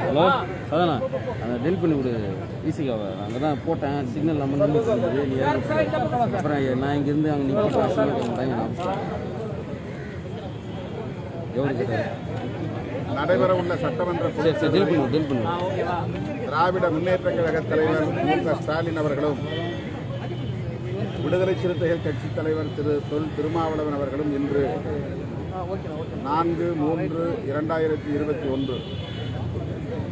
Hello அதாண்ணா அதை del பண்ணி விடு ஈஸிக்காவை அங்கே தான் போட்டேன் சிக்னல் நம்ம அப்புறம் நான் இங்கேருந்து அங்கே நிற்கிறேன் நடைபெற உள்ள சட்டமன்ற திராவிட முன்னேற்ற கழக தலைவர் மு.க. ஸ்டாலின் அவர்களும் விடுதலை சிறுத்தைகள் கட்சி தலைவர் திரு தொல் திருமாவளவன் அவர்களும் இன்று 4/3/2021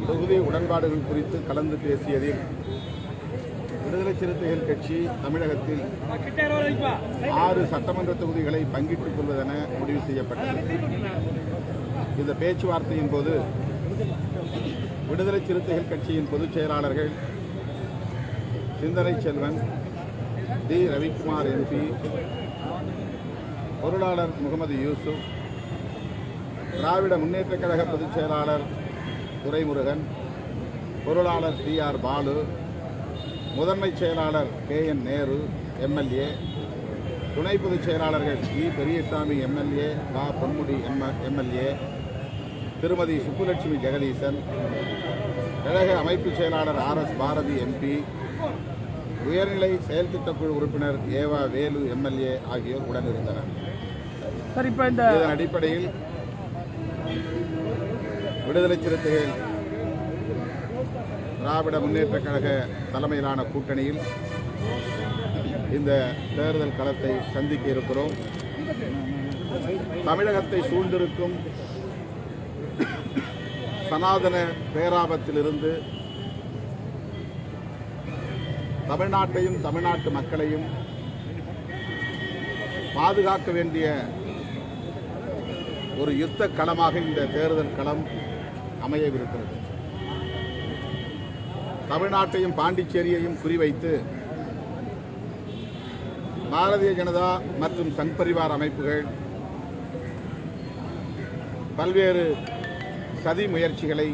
தொகுதி உடன்பாடுகள் குறித்து கலந்து பேசியதில் விடுதலை சிறுத்தைகள் கட்சி தமிழகத்தில் 6 சட்டமன்ற தொகுதிகளை பங்கிட்டுக் கொள்வதென முடிவு செய்யப்பட்டது. இந்த பேச்சுவார்த்தையின் போது விடுதலை சிறுத்தைகள் கட்சியின் பொதுச் செயலாளர்கள் சிந்தனை செல்வன், டி. ரவிக்குமார் MP, பொருளாளர் முகமது யூசுப், திராவிட முன்னேற்ற கழக பொதுச் செயலாளர் துரைமுருகன், பொருளாளர் T.R. பாலு, முதன்மை செயலாளர் K.N. நேரு MLA, துணை பொதுச் செயலாளர்கள் E. பெரியசாமி MLA, வ. பொன்முடி MLA, திருமதி சுப்புலட்சுமி ஜெகதீசன், கழக அமைப்பு செயலாளர் R.S. பாரதி MP, உயர்நிலை செயல் திட்டக்குழு உறுப்பினர் ஏவா வேலு MLA ஆகியோர் உடனிருந்தனர். இதன் அடிப்படையில் விடுதலை சிறுத்தைகள் திராவிட முன்னேற்ற கழக தலைமையிலான கூட்டணியில் இந்த தேர்தல் களத்தை சந்திக்க இருக்கிறோம். தமிழகத்தை சூழ்ந்திருக்கும் சனாதன பேராபத்திலிருந்து தமிழ்நாட்டையும் தமிழ்நாட்டு மக்களையும் பாதுகாக்க வேண்டிய ஒரு யுத்த களமாக இந்த தேர்தல் களம் அமையவிருக்கிறது. தமிழ்நாட்டையும் பாண்டிச்சேரியையும் குறிவைத்து பாரதிய ஜனதா மற்றும் சங் பரிவார் அமைப்புகள் பல்வேறு சதி முயற்சிகளை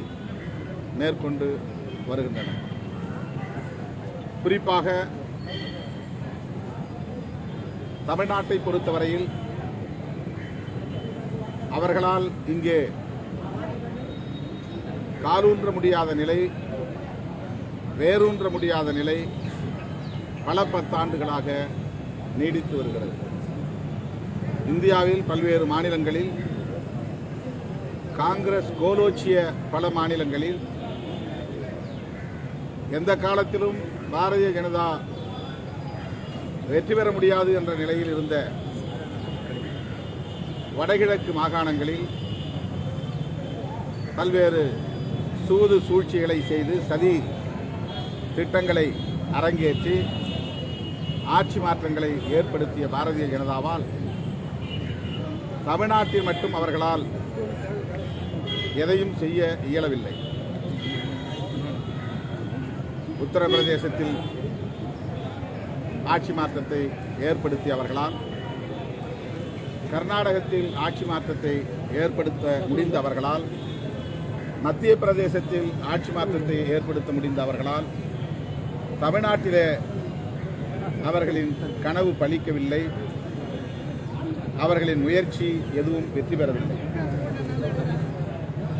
மேற்கொண்டு வருகின்றன. குறிப்பாக தமிழ்நாட்டை பொறுத்தவரையில் அவர்களால் இங்கே காலூன்ற முடியாத நிலை, வேரூன்ற முடியாத நிலை பல பத்தாண்டுகளாக நீடித்து வருகிறது. இந்தியாவில் பல்வேறு மாநிலங்களில் காங்கிரஸ் கோலோச்சிய பல மாநிலங்களில் எந்த காலத்திலும் பாரதிய ஜனதா வெற்றி பெற முடியாது என்ற நிலையில் இருந்த வடகிழக்கு மாகாணங்களில் பல்வேறு சூது சூழ்ச்சிகளை செய்து சதி திட்டங்களை அரங்கேற்றி ஆட்சி மாற்றங்களை ஏற்படுத்திய பாரதிய ஜனதாவால் தமிழ்நாட்டில் மட்டும் அவர்களால் எதையும் செய்ய இயலவில்லை. உத்தரப்பிரதேசத்தில் ஆட்சி மாற்றத்தை ஏற்படுத்திய அவர்களால், கர்நாடகத்தில் ஆட்சி மாற்றத்தை ஏற்படுத்த முடிந்த அவர்களால், மத்திய பிரதேசத்தில் ஆட்சி மாற்றத்தை ஏற்படுத்த முடிந்த அவர்களால், தமிழ்நாட்டிலே அவர்களின் கனவு பலிக்கவில்லை. அவர்களின் முயற்சி எதுவும் வெற்றி பெறவில்லை.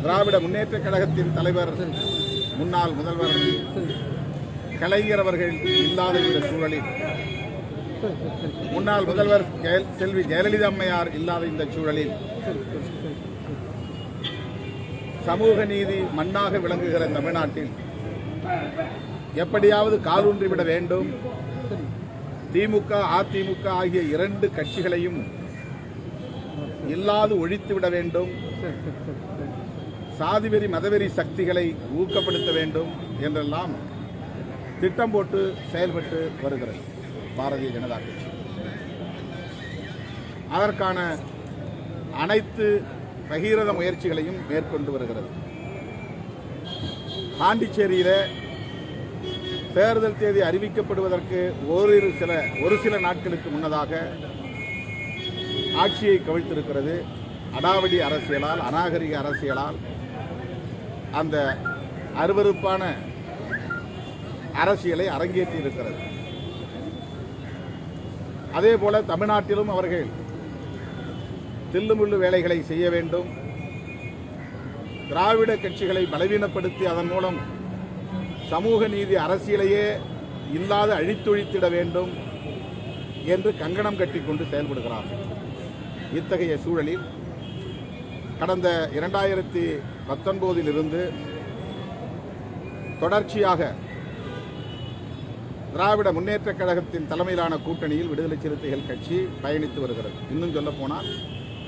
திராவிட முன்னேற்ற கழகத்தின் தலைவர் முன்னாள் முதல்வர் கலைஞர் அவர்கள் இல்லாத இந்த சூழலில், முன்னாள் முதல்வர் செல்வி ஜெயலலிதா அம்மையார் இல்லாத இந்த சூழலில் சமூக நீதி மண்ணாக விளங்குகிற தமிழ்நாட்டில் எப்படியாவது காலூன்றிவிட வேண்டும், திமுக அதிமுக ஆகிய 2 கட்சிகளையும் இல்லாது ஒழித்துவிட வேண்டும், சாதிவெறி மதவெறி சக்திகளை ஊக்கப்படுத்த வேண்டும் என்றெல்லாம் திட்டம் போட்டு செயல்பட்டு வருகிறது பாரதிய ஜனதா கட்சி. அதற்கான அனைத்து பகீரத முயற்சிகளையும் மேற்கொண்டு வருகிறது. பாண்டிச்சேரியில தேர்தல் தேதி அறிவிக்கப்படுவதற்கு ஒரு சில நாட்களுக்கு முன்னதாக ஆட்சியை கவிழ்த்திருக்கிறது. அடாவடி அரசியலால், அநாகரிக அரசியலால் அந்த அருவருப்பான அரசியலை அரங்கேற்றி இருக்கிறது. அதே போல தமிழ்நாட்டிலும் அவர்கள் தில்லுமுள்ளு வேலைகளை செய்ய வேண்டும், திராவிட கட்சிகளை பலவீனப்படுத்தி அதன் மூலம் சமூக நீதி அரசியலையே இல்லாத அழித்தொழித்திட வேண்டும் என்று கங்கணம் கட்டிக்கொண்டு செயல்படுகிறார்கள். இத்தகைய சூழலில் கடந்த 2019 தொடர்ச்சியாக திராவிட முன்னேற்றக் கழகத்தின் தலைமையிலான கூட்டணியில் விடுதலை சிறுத்தைகள் கட்சி பயணித்து வருகிறது. இன்னும் சொல்ல போனால்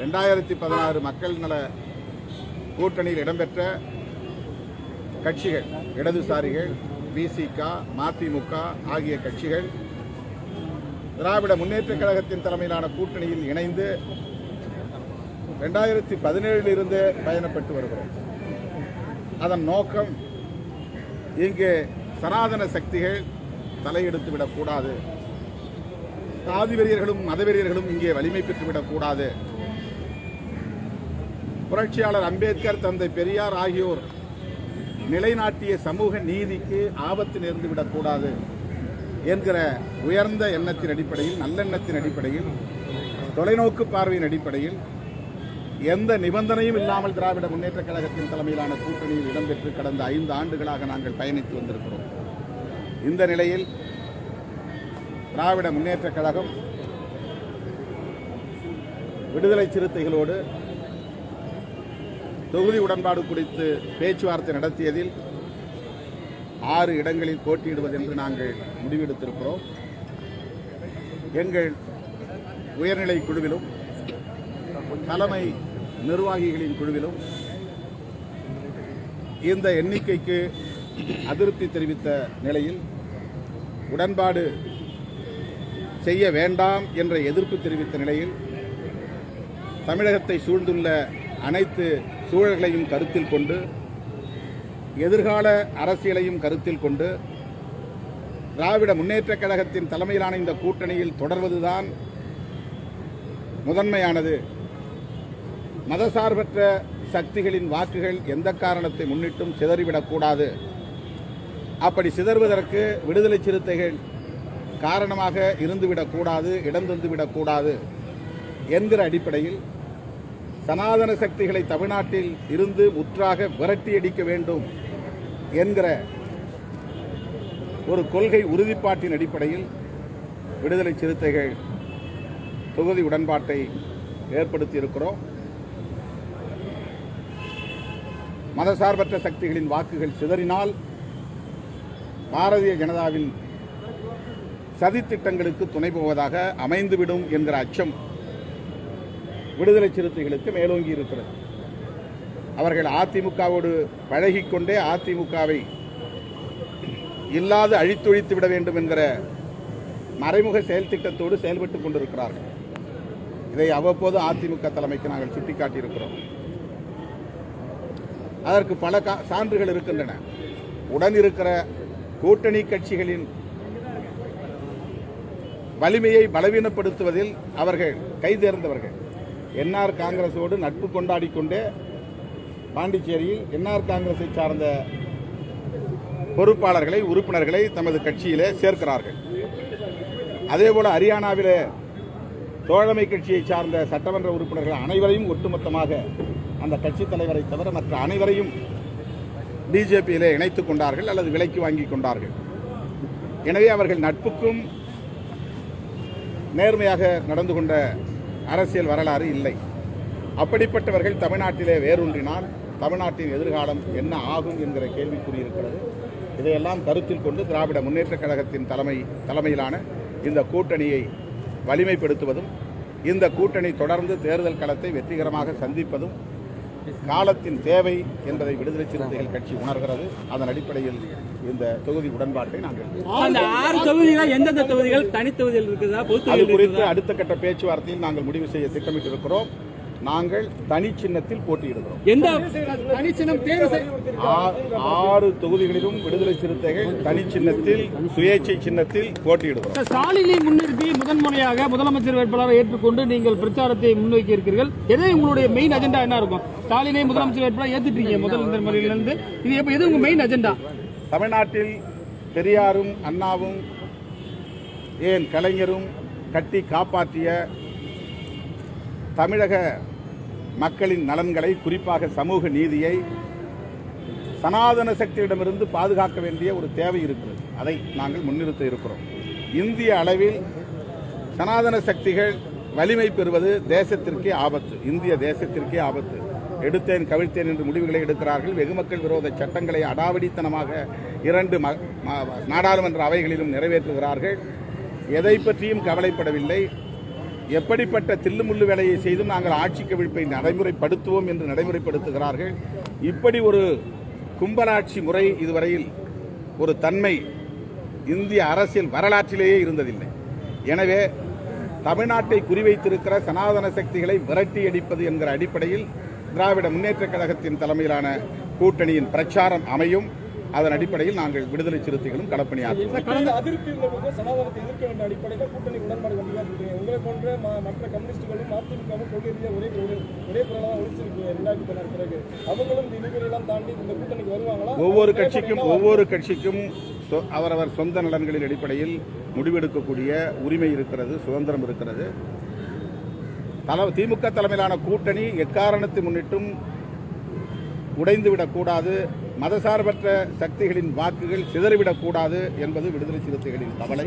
2016 மக்கள் நல கூட்டணியில் இடம்பெற்ற கட்சிகள், இடதுசாரிகள், விசிக, மதிமுக ஆகிய கட்சிகள் திராவிட முன்னேற்றக் கழகத்தின் தலைமையிலான கூட்டணியில் இணைந்து 2017 இருந்து பயணப்பட்டு வருகிறோம். அதன் நோக்கம் இங்கே சனாதன சக்திகள் தலையெடுத்து விடக்கூடாது, சாதிவெறியர்களும் மதவெறியர்களும் இங்கே வலிமை பெற்றுவிடக்கூடாது, புரட்சியாளர் அம்பேத்கர், தந்தை பெரியார் ஆகியோர் நிலைநாட்டிய சமூக நீதிக்கு ஆபத்து நேர்ந்து விடக்கூடாது என்கிற உயர்ந்த எண்ணத்தின் அடிப்படையில், நல்லெண்ணத்தின் அடிப்படையில், தொலைநோக்கு பார்வையின் அடிப்படையில் எந்த நிபந்தனையும் இல்லாமல் திராவிட முன்னேற்றக் கழகத்தின் தலைமையிலான கூட்டணியில் இடம்பெற்று கடந்த 5 ஆண்டுகளாக நாங்கள் பயணித்து வந்திருக்கிறோம். இந்த நிலையில் திராவிட முன்னேற்றக் கழகம் விடுதலை சிறுத்தைகளோடு தொகுதி உடன்பாடு குறித்து பேச்சுவார்த்தை நடத்தியதில் 6 இடங்களில் போட்டியிடுவதென்று நாங்கள் முடிவெடுத்திருக்கிறோம். எங்கள் உயர்நிலை குழுவிலும் தலைமை நிர்வாகிகளின் குழுவிலும் இந்த எண்ணிக்கைக்கு அதிருப்தி தெரிவித்த நிலையில் உடன்பாடு செய்ய வேண்டாம் என்ற எதிர்ப்பு தெரிவித்த நிலையில் தமிழகத்தை சூழ்ந்துள்ள அனைத்து சூழல்களையும் கருத்தில் கொண்டு, எதிர்கால அரசியலையும் கருத்தில் கொண்டு திராவிட முன்னேற்றக் கழகத்தின் தலைமையிலான இந்த கூட்டணியில் தொடர்வதுதான் முதன்மையானது. மதசார்பற்ற சக்திகளின் வாக்குகள் எந்த காரணத்தை முன்னிட்டும் சிதறிவிடக்கூடாது. அப்படி சிதறுவதற்கு விடுதலை சிறுத்தைகள் காரணமாக இருந்துவிடக்கூடாது, இடம் தந்துவிடக்கூடாது என்கிற அடிப்படையில் சனாதன சக்திகளை தமிழ்நாட்டில் இருந்து முற்றாக விரட்டியடிக்க வேண்டும் என்கிற ஒரு கொள்கை உறுதிப்பாட்டின் அடிப்படையில் விடுதலை சிறுத்தைகள் தொகுதி உடன்பாட்டை ஏற்படுத்தி இருக்கிறோம். மதசார்பற்ற சக்திகளின் வாக்குகள் சிதறினால் பாரதிய ஜனதாவின் சதித்திட்டங்களுக்கு துணை போவதாக அமைந்துவிடும் என்கிற அச்சம் விடுதலை சிறுத்தைகளுக்கு மேலோங்கி இருக்கிறது. அவர்கள் அதிமுகவோடு பழகிக்கொண்டே அதிமுகவை இல்லாது அழித்தொழித்து விட வேண்டும் என்கிற மறைமுக செயல் திட்டத்தோடு செயல்பட்டுக் கொண்டிருக்கிறார்கள். இதை அவ்வப்போது அதிமுக தலைமைக்கு நாங்கள் சுட்டிக்காட்டியிருக்கிறோம். அதற்கு பல சான்றுகள் இருக்கின்றன. உடன் இருக்கிற கூட்டணி கட்சிகளின் வலிமையை பலவீனப்படுத்துவதில் அவர்கள் கைதேர்ந்தவர்கள். என்ஆர் காங்கிரஸோடு நட்பு கொண்டாடி கொண்டே பாண்டிச்சேரியில் என்ஆர் காங்கிரஸை சார்ந்த பொறுப்பாளர்களை, உறுப்பினர்களை தமது கட்சியிலே சேர்க்கிறார்கள். அதேபோல ஹரியானாவிலே தோழமை கட்சியை சார்ந்த சட்டமன்ற உறுப்பினர்கள் அனைவரையும் ஒட்டுமொத்தமாக அந்த கட்சி தலைவரை தவிர மற்ற அனைவரையும் பிஜேபியிலே இணைத்துக் கொண்டார்கள் அல்லது விலைக்கு வாங்கி கொண்டார்கள். எனவே அவர்கள் நட்புக்கும் நேர்மையாக நடந்து கொண்ட அரசியல் வரலாறு இல்லை. அப்படிப்பட்டவர்கள் தமிழ்நாட்டிலே வேரூன்றினால் தமிழ்நாட்டின் எதிர்காலம் என்ன ஆகும் என்கிற கேள்விக்குறி இருக்கிறது. இதையெல்லாம் கருத்தில் கொண்டு திராவிட முன்னேற்றக் கழகத்தின் தலைமையிலான இந்த கூட்டணியை வலிமைப்படுத்துவதும், இந்த கூட்டணி தொடர்ந்து தேர்தல் களத்தை வெற்றிகரமாக சந்திப்பதும் காலத்தின் தேவை என்பதை விடுதலை சிறுத்தைகள் கட்சி உணர்கிறது. அதன் அடிப்படையில் இந்த தொகுதி உடன்பாட்டை நாங்கள் அந்த 6 தொகுதிகள் எந்தெந்த தொகுதிகள் தனித்தொகுதிகள் இருக்குதா, அது குறித்து அடுத்த கட்ட பேச்சுவார்த்தையில் நாங்கள் முடிவு செய்ய திட்டமிட்டிருக்கிறோம். நாங்கள் தனி சின்னத்தில் போட்டியிடுகிறோம். எந்த தனி சின்னம் தேர்வு 6 தொகுதிகளிலும் விடுதலை சிறுத்தைகள் தனி சின்னத்தில், சுயேட்சை சின்னத்தில் போட்டியிடுகிறோம். ஸ்டாலினை முன்னிறுத்தி முதன்முறையாக முதலமைச்சர் வேட்பாளரை ஏற்றுக்கொண்டு நீங்கள் பிரச்சாரத்தை முன்வைக்க இருக்கிறீர்கள். எதை உங்களுடைய மெயின் அஜெண்டா என்ன இருக்கும்? ஸ்டாலினை முதலமைச்சர் வேட்பாளர் ஏற்றுட்டீங்க முதல் முறையிலிருந்து, இது எது உங்க மெயின் அஜெண்டா? தமிழ்நாட்டில் பெரியாரும் அண்ணாவும் ஏன் கலைஞரும் கட்டி காப்பாற்றிய தமிழக மக்களின் நலன்களை, குறிப்பாக சமூக நீதியை சனாதன சக்தியிடமிருந்து பாதுகாக்க வேண்டிய ஒரு தேவை இருக்கிறது. அதை நாங்கள் முன்னிறுத்த இருக்கிறோம். இந்திய அளவில் சனாதன சக்திகள் வலிமை பெறுவது தேசத்திற்கே ஆபத்து, இந்திய தேசத்திற்கே ஆபத்து. எடுத்தேன் கவிழ்த்தேன் என்று முடிவுகளை எடுக்கிறார்கள். வெகுமக்கள் விரோத சட்டங்களை அடாவடித்தனமாக 2 நாடாளுமன்ற அவைகளிலும் நிறைவேற்றுகிறார்கள். எதை பற்றியும் கவலைப்படவில்லை. எப்படிப்பட்ட தில்லுமுள்ளு வேலையை செய்தும் நாங்கள் ஆட்சி கவிழ்ப்பை நடைமுறைப்படுத்துவோம் என்று நடைமுறைப்படுத்துகிறார்கள். இப்படி ஒரு கும்பலாட்சி முறை இதுவரையில் ஒரு தன்மை இந்திய அரசியல் வரலாற்றிலேயே இருந்ததில்லை. எனவே தமிழ்நாட்டை குறிவைத்திருக்கிற சனாதன சக்திகளை விரட்டி அடிப்பது என்கிற அடிப்படையில் திராவிட முன்னேற்றக் கழகத்தின் தலைமையிலான கூட்டணியின் பிரச்சாரம் அமையும். அதன் அடிப்படையில் நாங்கள் விடுதலை சிறுத்தைகளும் களப்பணியாற்றுவோம். கடந்த அதிருப்தி உள்ளவங்க சனாதனத்தை எதிர்க்க வேண்டிய அடிப்படையில் கூட்டணி உடன்பாடு கொண்டு உங்களை போன்ற மற்ற கம்யூனிஸ்டுகளும் அதிமுகவும் கொள்கை ஒரே குரலாக ஒழிச்சிருக்கு 2016 பிறகு. அவங்களும் இந்த இணைகளெல்லாம் தாண்டி இந்த கூட்டணிக்கு வருவாங்களா? ஒவ்வொரு கட்சிக்கும் அவரவர் சொந்த நலன்களின் அடிப்படையில் முடிவெடுக்கக்கூடிய உரிமை இருக்கிறது, சுதந்திரம் இருக்கிறது. திமுக தலைமையிலான கூட்டணி எக்காரணத்தை முன்னிட்டும் உடைந்துவிடக்கூடாது, மதசார்பற்ற சக்திகளின் வாக்குகள் சிதறிவிடக்கூடாது என்பது விடுதலை சிறுத்தைகளின் கவலை.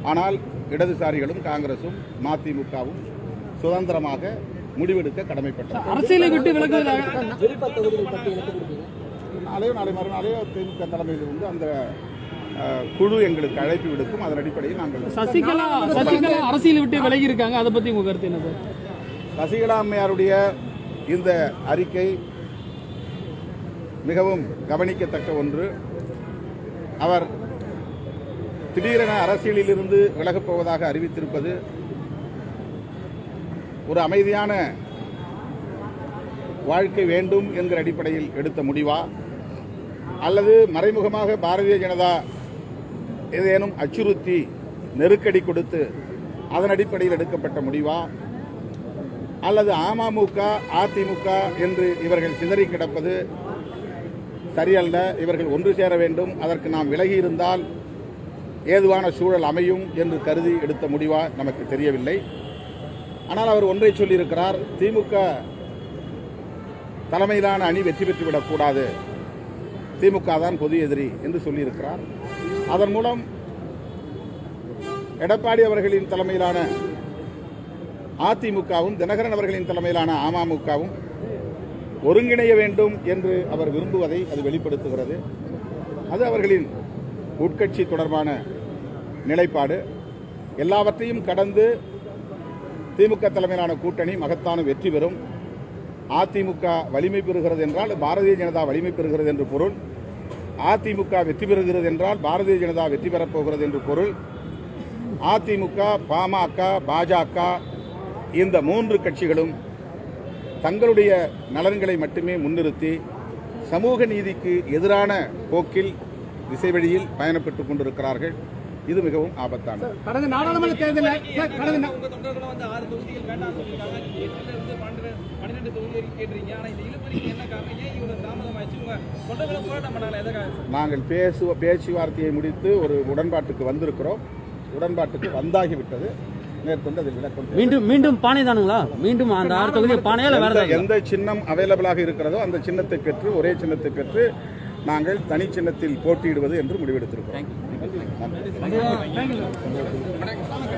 ஆனால் இடதுசாரிகளும் காங்கிரசும் மதிமுகவும் சுதந்திரமாக முடிவெடுக்க கடமைப்பட்டது. அரசியலை விட்டு விலகுவதாக நாளை மறுநாளையோ திமுக தலைமையில் இருந்து அந்த குழு எங்களுக்கு அழைப்பு விடுக்கும். அதன் அடிப்படையில் நாங்கள் சசிகலா அரசியலை விட்டு விலகி இருக்காங்க. அதை பத்தி உங்க கருத்து என்ன? சசிகலா அம்மையாருடைய இந்த அறிக்கை மிகவும் கவனிக்கத்தக்க ஒன்று. அவர் திடீரென அரசியலிலிருந்து விலகப் போவதாக அறிவித்திருப்பது ஒரு அமைதியான வாழ்க்கை வேண்டும் என்கிற அடிப்படையில் எடுத்த முடிவா, அல்லது மறைமுகமாக பாரதிய ஜனதா ஏதேனும் அச்சுறுத்தி நெருக்கடி கொடுத்து அதன் அடிப்படையில் எடுக்கப்பட்ட முடிவா, அல்லது அமமுக அதிமுக என்று இவர்கள் சிதறி கிடப்பது சரியல்ல, இவர்கள் ஒன்று சேர வேண்டும், அதற்கு நாம் விலகி இருந்தால் ஏதுவான சூழல் அமையும் என்று கருதி எடுத்த முடிவா நமக்கு தெரியவில்லை. ஆனால் அவர் ஒன்றை சொல்லியிருக்கிறார், திமுக தலைமையிலான அணி வெற்றி பெற்றுவிடக்கூடாது, திமுக தான் பொது எதிரி என்று சொல்லியிருக்கிறார். அதன் மூலம் எடப்பாடி அவர்களின் தலைமையிலான அதிமுகவும் தினகரன் அவர்களின் தலைமையிலான அமமுகவும் ஒருங்கிணைய வேண்டும் என்று அவர் விரும்புவதை அது வெளிப்படுத்துகிறது. அது அவர்களின் உட்கட்சி தொடர்பான நிலைப்பாடு. எல்லாவற்றையும் கடந்து திமுக தலைமையிலான கூட்டணி மகத்தான வெற்றி பெறும். அதிமுக வலிமை பெறுகிறது என்றால் பாரதிய ஜனதா வலிமை பெறுகிறது என்று பொருள். அதிமுக வெற்றி பெறுகிறது என்றால் பாரதிய ஜனதா வெற்றி பெறப் போகிறது என்று பொருள். அதிமுக, பாமக, பாஜக இந்த 3 கட்சிகளும் தங்களுடைய நலன்களை மட்டுமே முன்னிறுத்தி சமூக நீதிக்கு எதிரான போக்கில் திசை வழியில் பயணப்பட்டுக் கொண்டிருக்கிறார்கள். இது மிகவும் ஆபத்தானது. கடந்த நாடாளுமன்ற தேர்தலில் நாங்கள் பேச்சுவார்த்தையை முடித்து ஒரு உடன்பாட்டுக்கு வந்திருக்கிறோம். உடன்பாட்டுக்கு வந்தாகிவிட்டது. மேற்கொண்டு அதில் விளக்கம் மீண்டும் பானை தானுங்களா? மீண்டும் அந்த 6 தொகுதியில் பானையால வேற எந்த சின்னம் அவைலபிளாக இருக்கிறதோ அந்த சின்னத்தை பெற்று ஒரே சின்னத்தை பெற்று நாங்கள் தனி சின்னத்தில் போட்டியிடுவது என்று முடிவெடுத்திருக்கிறோம்.